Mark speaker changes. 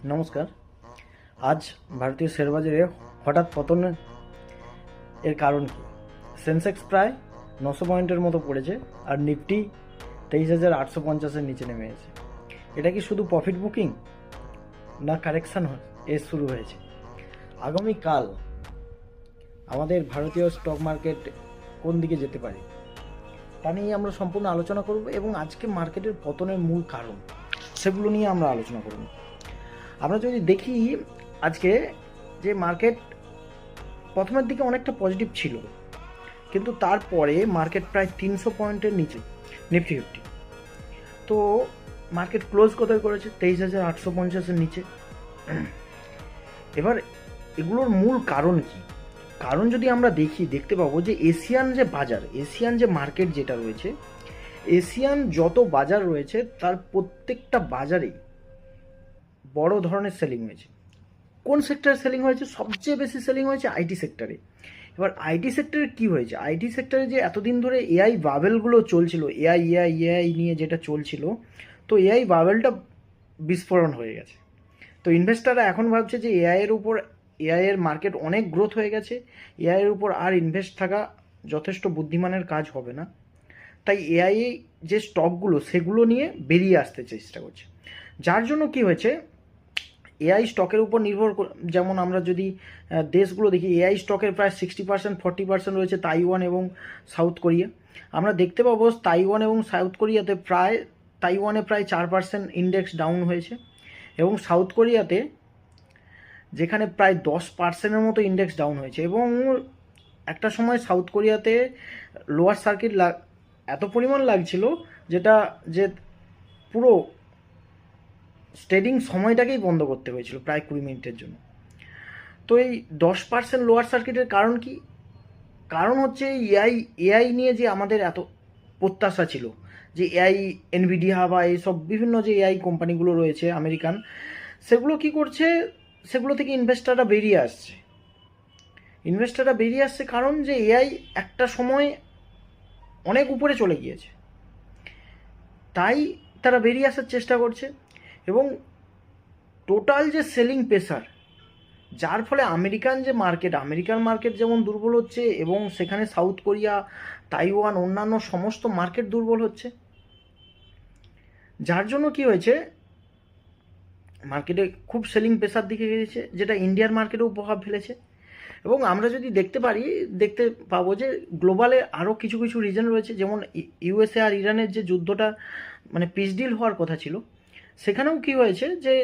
Speaker 1: নমস্কার। আজ ভারতীয় শেয়ার বাজারে হঠাৎ পতন এর কারণ কি? সেন্সেক্স প্রায় 900 পয়েন্টের মতো পড়েছে, আর নিফটি 23,850-এর নিচে নেমে গেছে। এটা কি শুধু প্রফিট বুকিং, না কারেকশন এর শুরু হয়েছে? আগামীকাল আমাদের ভারতীয় স্টক মার্কেট কোন দিকে যেতে পারে তা নিয়ে আমরা সম্পূর্ণ আলোচনা করব, এবং আজকে মার্কেটের পতনের মূল কারণ সেগুলো নিয়ে আমরা আলোচনা করব। আমরা যদি দেখি আজকে যে মার্কেট প্রথমের দিকে অনেকটা পজিটিভ ছিল, কিন্তু তারপরে মার্কেট প্রায় 300 পয়েন্টের নিচে, নিফটি ফিফটি। তো মার্কেট ক্লোজ কোথায় করেছে? 23,850-এর নিচে। এবার এগুলোর মূল কারণ কি? কারণ যদি আমরা দেখতে পাবো যে এশিয়ান যে বাজার, এশিয়ান যে মার্কেট যেটা রয়েছে, এশিয়ান যত বাজার রয়েছে তার প্রত্যেকটা বাজারেই বড় ধরনের সেলিং হয়েছে। কোন সেক্টরে সেলিং হয়েছে? সবচেয়ে বেশি সেলিং হয়েছে আইটি সেক্টরে। এবার আইটি সেক্টরে কি হয়েছে? আইটি সেক্টরে যে এতদিন ধরে এআই বাবেলগুলো চলছিল, এআই এআই এআই নিয়ে যেটা চলছিল, তো এআই বাবেলটা বিস্ফোরণ হয়ে গেছে। তো ইনভেস্টাররা এখন ভাবছে যে এআই এর মার্কেট অনেক গ্রোথ হয়ে গেছে, এআই এর উপর আর ইনভেস্ট থাকা যথেষ্ট বুদ্ধিমানের কাজ হবে না। তাই এআই যে স্টকগুলো সেগুলো নিয়ে বেরিয়ে আসতে চেষ্টা করছে। যার জন্য কি হয়েছে, এআই স্টকের উপর নির্ভর, যেমন আমরা যদি দেশগুলো দেখি, এআই স্টকের প্রায় 60%, 40% রয়েছে তাইওয়ান এবং সাউথ কোরিয়া। আমরা দেখতে পাবো তাইওয়ান এবং সাউথ কোরিয়াতে তাইওয়ানে প্রায় 4% ইন্ডেক্স ডাউন হয়েছে, এবং সাউথ কোরিয়াতে যেখানে প্রায় 10%-এর মতো ইন্ডেক্স ডাউন হয়েছে। এবং একটা সময় সাউথ কোরিয়াতে লোয়ার সার্কিট এত পরিমাণ লাগছিল যে পুরো ট্রেডিং সময়টাকেই বন্ধ করতে হয়েছিল প্রায় 20 মিনিটের জন্য। তো এই 10% লোয়ার সার্কিটের কারণ কি? কারণ হচ্ছে এআই নিয়ে যে আমাদের এত প্রত্যাশা ছিল, যে এআই, এনভিডিয়া বা এইসব বিভিন্ন যে এআই কোম্পানিগুলো রয়েছে আমেরিকান, সেগুলো কি করছে, সেগুলো থেকে ইনভেস্টাররা বেরিয়ে আসছে কারণ যে এআই একটা সময় অনেক উপরে চলে গিয়েছে, তাই তারা বেরিয়ে আসার চেষ্টা করছে। এবং টোটাল যে সেলিং প্রেসার, যার ফলে আমেরিকান মার্কেট যেমন দুর্বল হচ্ছে, এবং সেখানে সাউথ কোরিয়া, তাইওয়ান, অন্যান্য সমস্ত মার্কেট দুর্বল হচ্ছে। যার জন্য কি হয়েছে, মার্কেটে খুব সেলিং প্রেসার দিকে গেছে, যেটা ইন্ডিয়ার মার্কেটেও প্রভাব ফেলেছে। এবং আমরা যদি দেখতে পাবো যে গ্লোবালে আরও কিছু কিছু রিজন রয়েছে, যেমন ইউএসএ আর ইরানের যে যুদ্ধটা, মানে পিস ডিল হওয়ার কথা ছিল, সেখানেও কি হয়েছে যে